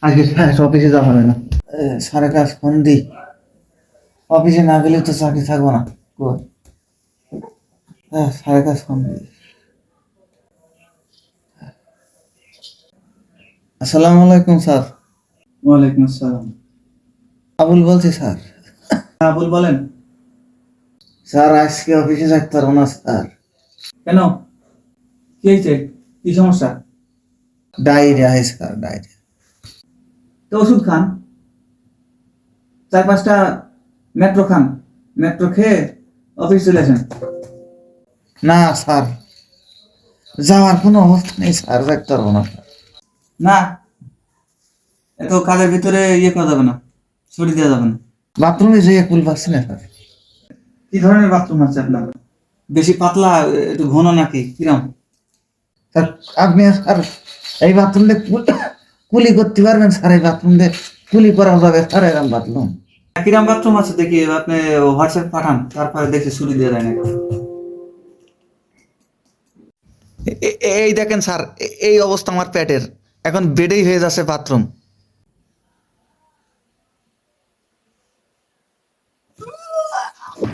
আজকে অফিসে যাওয়া হবে না। সাড়ে কাজ ফোন দি, অফিসে না গেলে তো চাকরি থাকবো না। সাড়ে কাজ ফোন দি। আসসালামু আলাইকুম স্যার। ওয়ালাইকুম আসসালাম। আবুল বলছি স্যার। আবুল বলেন। স্যার আজকে অফিসে যাইতে পারবো না স্যার। কেন, কি হয়েছে, কি সমস্যা? ডায়রিয়া হয় স্যার, ডায়রিয়া। তো ওষুধ খান, 4-5টা মেট্রো খান, মেট্রো খেয়ে অফিস চলে আসেন। না স্যার, যাওয়ার কোনো অবস্থা নেই স্যার, যাইতে পারবো না। না, এত কাজের ভিতরে ইয়ে করা যাবে না, ছুটি দেওয়া যাবে না। বাথরুমে যেয়ে কুল পাচ্ছি না স্যার। কি ধরনের বাথরুম আছে আপনার? বেশি পাতলা, একটু ঘন নাকি কিরম? স্যার আপনি স্যার এই বাথরুম দিয়ে কুলি করতে পারবেন স্যার? এই বাথরুম দিয়ে কুলি করা যাবে স্যার? এরকম বাথরুম কিরম বাথরুম আছে দেখি, আপনি হোয়াটসঅ্যাপ পাঠান, তারপরে দেখি ছুটি দেওয়া যায় নাকি। এই দেখেন স্যার, এই অবস্থা আমার পেটের, এখন বেডেই হয়ে যাচ্ছে বাথরুম।